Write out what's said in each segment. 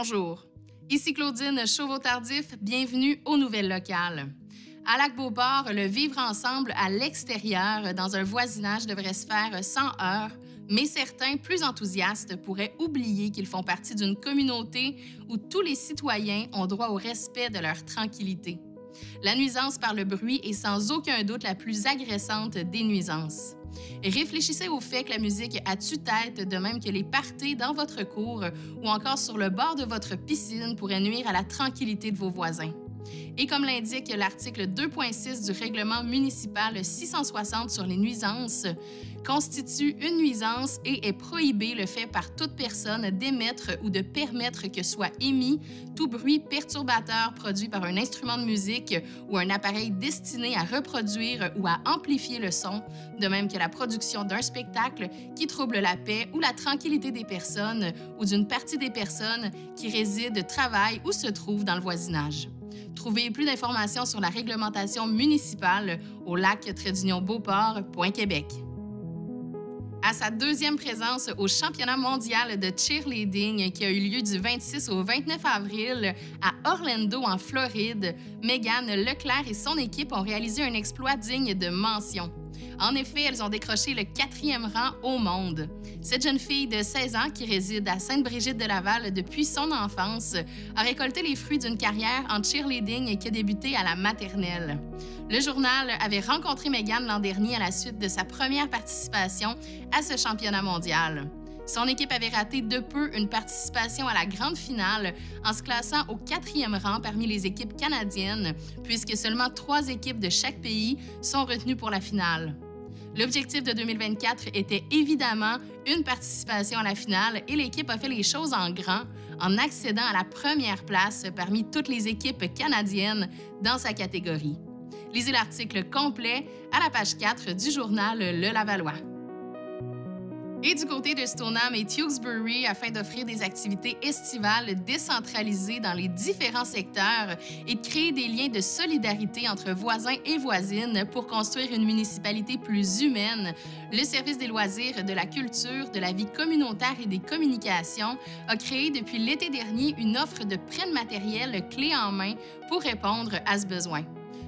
Bonjour, ici Claudine Chauveau-Tardif, bienvenue aux Nouvelles locales. À Lac-Beauport, le vivre ensemble à l'extérieur dans un voisinage devrait se faire sans heurts, mais certains, plus enthousiastes, pourraient oublier qu'ils font partie d'une communauté où tous les citoyens ont droit au respect de leur tranquillité. La nuisance par le bruit est sans aucun doute la plus agressante des nuisances. Réfléchissez au fait que la musique a tue-tête, de même que les parties dans votre cour ou encore sur le bord de votre piscine pourraient nuire à la tranquillité de vos voisins. Et comme l'indique l'article 2.6 du règlement municipal 660 sur les nuisances, constitue une nuisance et est prohibé le fait par toute personne d'émettre ou de permettre que soit émis tout bruit perturbateur produit par un instrument de musique ou un appareil destiné à reproduire ou à amplifier le son, de même que la production d'un spectacle qui trouble la paix ou la tranquillité des personnes ou d'une partie des personnes qui résident, travaillent ou se trouvent dans le voisinage. Trouvez plus d'informations sur la réglementation municipale au lac-beauport.québec. À sa deuxième présence au championnat mondial de cheerleading qui a eu lieu du 26 au 29 avril à Orlando, en Floride, Megan Leclerc et son équipe ont réalisé un exploit digne de mention. En effet, elles ont décroché le 4e rang au monde. Cette jeune fille de 16 ans qui réside à Sainte-Brigitte-de-Laval depuis son enfance a récolté les fruits d'une carrière en cheerleading qui a débuté à la maternelle. Le journal avait rencontré Megan l'an dernier à la suite de sa première participation à ce championnat mondial. Son équipe avait raté de peu une participation à la grande finale en se classant au 4e rang parmi les équipes canadiennes, puisque seulement 3 équipes de chaque pays sont retenues pour la finale. L'objectif de 2024 était évidemment une participation à la finale et l'équipe a fait les choses en grand en accédant à la première place parmi toutes les équipes canadiennes dans sa catégorie. Lisez l'article complet à la page 4 du journal Le Lavallois. Et du côté de Stoneham et Tewksbury, afin d'offrir des activités estivales décentralisées dans les différents secteurs et de créer des liens de solidarité entre voisins et voisines pour construire une municipalité plus humaine, le Service des loisirs, de la culture, de la vie communautaire et des communications a créé depuis l'été dernier une offre de prêt de matériel clé en main pour répondre à ce besoin.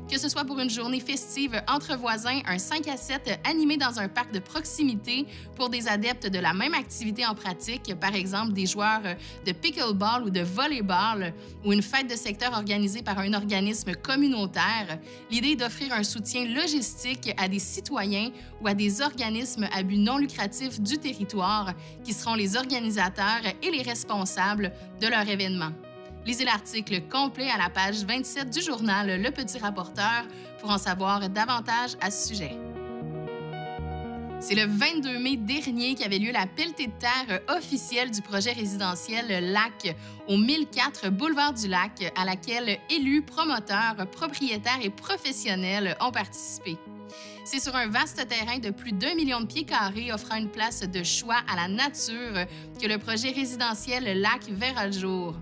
Que ce soit pour une journée festive entre voisins, un 5 à 7 animé dans un parc de proximité pour des adeptes de la même activité en pratique, par exemple des joueurs de pickleball ou de volleyball, ou une fête de secteur organisée par un organisme communautaire, l'idée est d'offrir un soutien logistique à des citoyens ou à des organismes à but non lucratif du territoire qui seront les organisateurs et les responsables de leur événement. Lisez l'article complet à la page 27 du journal Le Petit Rapporteur pour en savoir davantage à ce sujet. C'est le 22 mai dernier qu'avait lieu la pelletée de terre officielle du projet résidentiel Lac au 1004 Boulevard du Lac, à laquelle élus, promoteurs, propriétaires et professionnels ont participé. C'est sur un vaste terrain de plus d'1 million de pieds carrés offrant une place de choix à la nature que le projet résidentiel Lac verra le jour.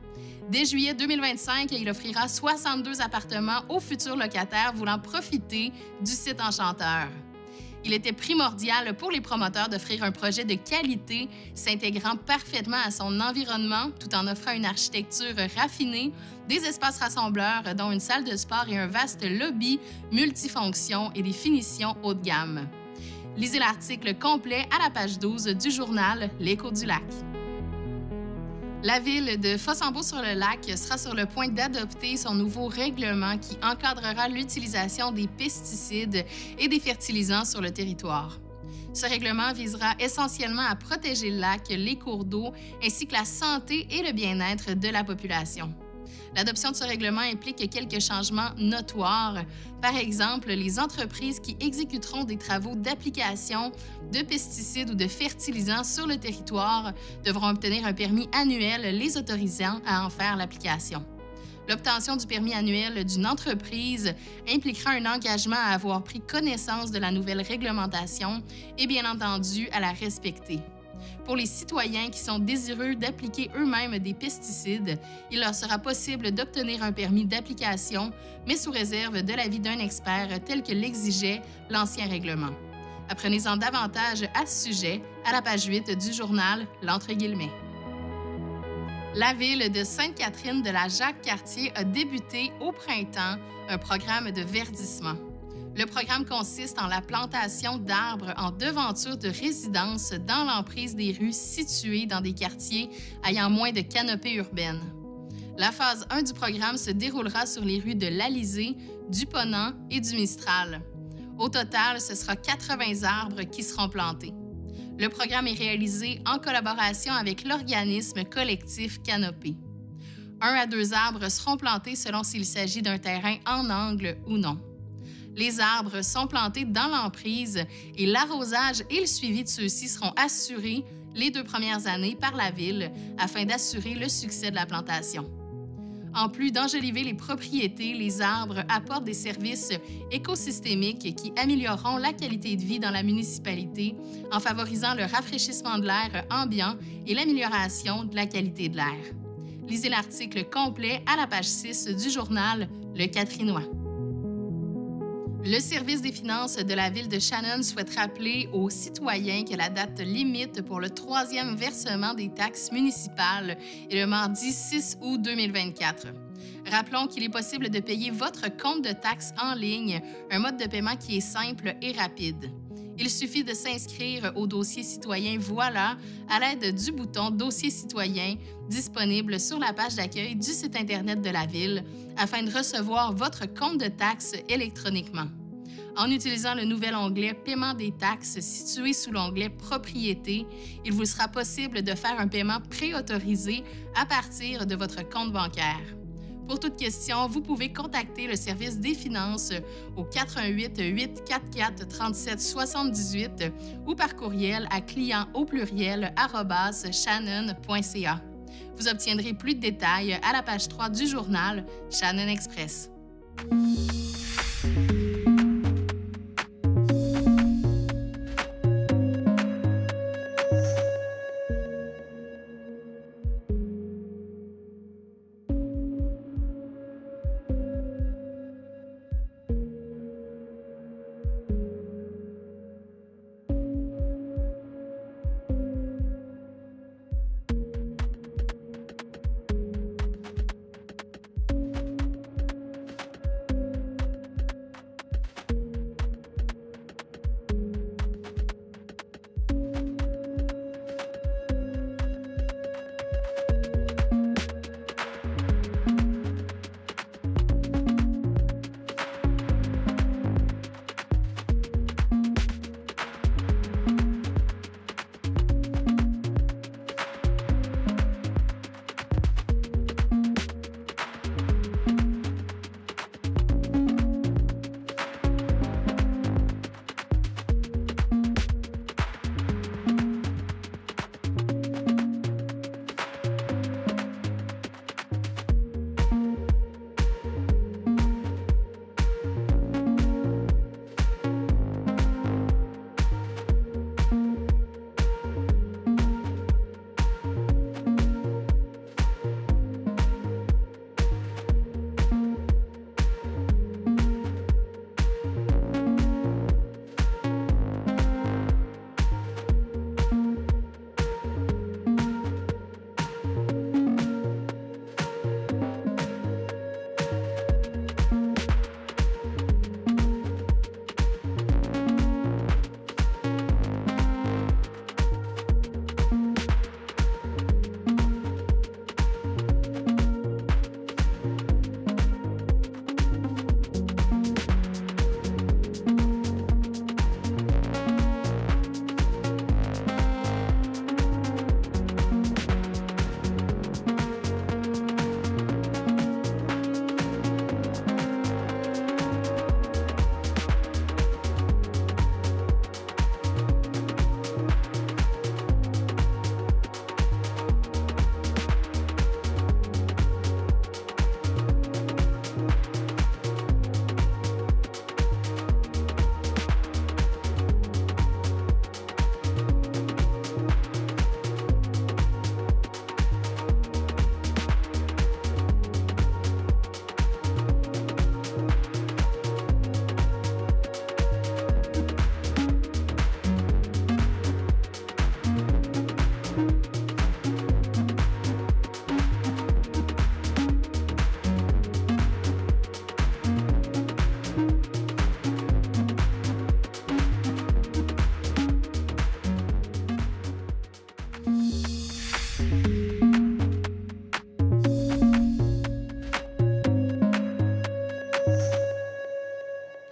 Dès juillet 2025, il offrira 62 appartements aux futurs locataires voulant profiter du site enchanteur. Il était primordial pour les promoteurs d'offrir un projet de qualité s'intégrant parfaitement à son environnement tout en offrant une architecture raffinée, des espaces rassembleurs dont une salle de sport et un vaste lobby multifonction et des finitions haut de gamme. Lisez l'article complet à la page 12 du journal L'Écho du Lac. La ville de Fossambeau-sur-le-Lac sera sur le point d'adopter son nouveau règlement qui encadrera l'utilisation des pesticides et des fertilisants sur le territoire. Ce règlement visera essentiellement à protéger le lac, les cours d'eau, ainsi que la santé et le bien-être de la population. L'adoption de ce règlement implique quelques changements notoires. Par exemple, les entreprises qui exécuteront des travaux d'application de pesticides ou de fertilisants sur le territoire devront obtenir un permis annuel les autorisant à en faire l'application. L'obtention du permis annuel d'une entreprise impliquera un engagement à avoir pris connaissance de la nouvelle réglementation et bien entendu à la respecter. Pour les citoyens qui sont désireux d'appliquer eux-mêmes des pesticides, il leur sera possible d'obtenir un permis d'application, mais sous réserve de l'avis d'un expert tel que l'exigeait l'ancien règlement. Apprenez-en davantage à ce sujet à la page 8 du journal L'Entre-guillemets. La ville de Sainte-Catherine de la Jacques-Cartier a débuté au printemps un programme de verdissement. Le programme consiste en la plantation d'arbres en devanture de résidences dans l'emprise des rues situées dans des quartiers ayant moins de canopée urbaine. La phase 1 du programme se déroulera sur les rues de l'Alizé, du Ponant et du Mistral. Au total, ce sera 80 arbres qui seront plantés. Le programme est réalisé en collaboration avec l'organisme collectif Canopée. 1 à 2 arbres seront plantés selon s'il s'agit d'un terrain en angle ou non. Les arbres sont plantés dans l'emprise et l'arrosage et le suivi de ceux-ci seront assurés les 2 premières années par la Ville afin d'assurer le succès de la plantation. En plus d'enjoliver les propriétés, les arbres apportent des services écosystémiques qui amélioreront la qualité de vie dans la municipalité en favorisant le rafraîchissement de l'air ambiant et l'amélioration de la qualité de l'air. Lisez l'article complet à la page 6 du journal Le Catrinois. Le service des finances de la ville de Shannon souhaite rappeler aux citoyens que la date limite pour le 3e versement des taxes municipales est le mardi 6 août 2024. Rappelons qu'il est possible de payer votre compte de taxes en ligne, un mode de paiement qui est simple et rapide. Il suffit de s'inscrire au dossier citoyen Voilà à l'aide du bouton Dossier citoyen disponible sur la page d'accueil du site Internet de la Ville afin de recevoir votre compte de taxes électroniquement. En utilisant le nouvel onglet Paiement des taxes situé sous l'onglet Propriété, il vous sera possible de faire un paiement préautorisé à partir de votre compte bancaire. Pour toute question, vous pouvez contacter le service des finances au 418 844 37 78 ou par courriel à client@shannon.ca. Vous obtiendrez plus de détails à la page 3 du journal Shannon Express.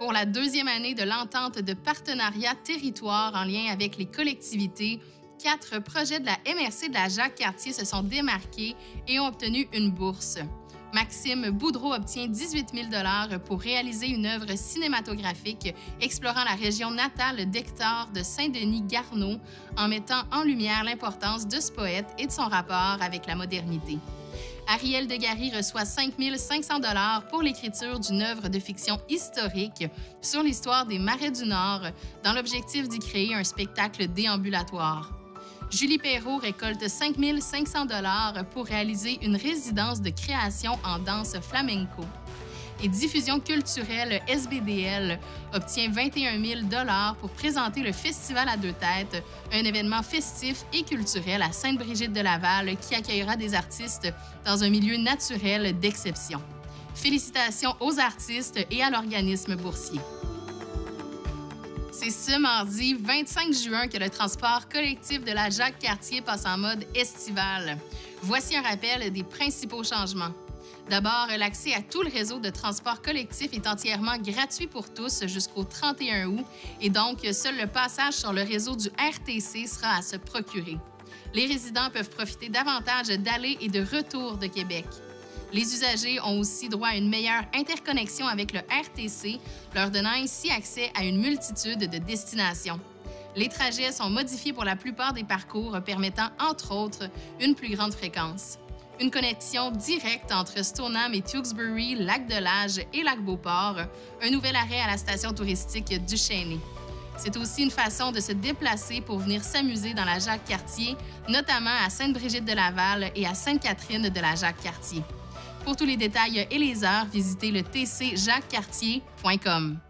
Pour la deuxième année de l'entente de partenariat territoire en lien avec les collectivités, 4 projets de la MRC de la Jacques-Cartier se sont démarqués et ont obtenu une bourse. Maxime Boudreau obtient 18 000 $ pour réaliser une œuvre cinématographique explorant la région natale d'Hector de Saint-Denis-Garneau en mettant en lumière l'importance de ce poète et de son rapport avec la modernité. Ariel Degary reçoit 5 500 $ pour l'écriture d'une œuvre de fiction historique sur l'histoire des Marais du Nord dans l'objectif d'y créer un spectacle déambulatoire. Julie Perrault récolte 5 500 $ pour réaliser une résidence de création en danse flamenco. Et Diffusion culturelle SBDL obtient 21 000 $ pour présenter le Festival à deux têtes, un événement festif et culturel à Sainte-Brigitte-de-Laval qui accueillera des artistes dans un milieu naturel d'exception. Félicitations aux artistes et à l'organisme boursier. C'est ce mardi 25 juin que le transport collectif de la Jacques-Cartier passe en mode estival. Voici un rappel des principaux changements. D'abord, l'accès à tout le réseau de transport collectif est entièrement gratuit pour tous jusqu'au 31 août et donc seul le passage sur le réseau du RTC sera à se procurer. Les résidents peuvent profiter davantage d'allées et de retours de Québec. Les usagers ont aussi droit à une meilleure interconnexion avec le RTC, leur donnant ainsi accès à une multitude de destinations. Les trajets sont modifiés pour la plupart des parcours, permettant, entre autres, une plus grande fréquence. Une connexion directe entre Stoneham et Tewksbury, Lac-de-Lage et Lac-Beauport, un nouvel arrêt à la station touristique du Chêné. C'est aussi une façon de se déplacer pour venir s'amuser dans la Jacques-Cartier, notamment à Sainte-Brigitte-de-Laval et à Sainte-Catherine de la Jacques-Cartier. Pour tous les détails et les heures, visitez le tcjacquescartier.com.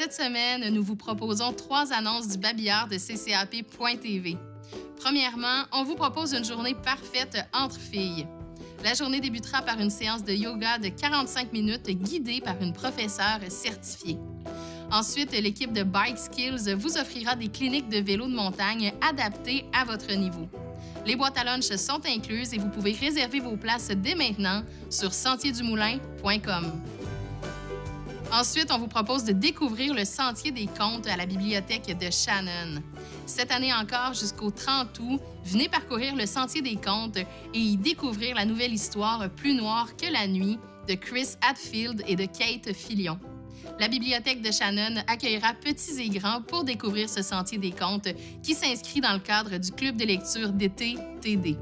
cette semaine, nous vous proposons 3 annonces du babillard de ccap.tv. Premièrement, on vous propose une journée parfaite entre filles. La journée débutera par une séance de yoga de 45 minutes guidée par une professeure certifiée. Ensuite, l'équipe de Bike Skills vous offrira des cliniques de vélo de montagne adaptées à votre niveau. Les boîtes à lunch sont incluses et vous pouvez réserver vos places dès maintenant sur sentierdumoulin.com. Ensuite, on vous propose de découvrir le Sentier des Contes à la bibliothèque de Shannon. Cette année encore, jusqu'au 30 août, venez parcourir le Sentier des Contes et y découvrir la nouvelle histoire Plus noire que la nuit de Chris Hadfield et de Kate Fillion. La bibliothèque de Shannon accueillera petits et grands pour découvrir ce Sentier des Contes qui s'inscrit dans le cadre du club de lecture d'été TD.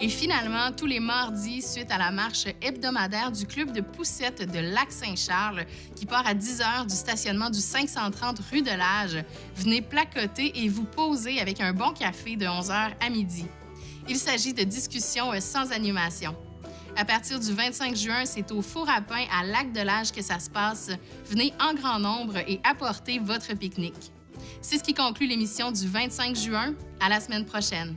Et finalement, tous les mardis, suite à la marche hebdomadaire du club de poussettes de Lac-Saint-Charles, qui part à 10 h du stationnement du 530 rue de l'Age, venez placoter et vous poser avec un bon café de 11 h à midi. Il s'agit de discussions sans animation. À partir du 25 juin, c'est au Four à pain à Lac-de-l'Age que ça se passe. Venez en grand nombre et apportez votre pique-nique. C'est ce qui conclut l'émission du 25 juin. À la semaine prochaine.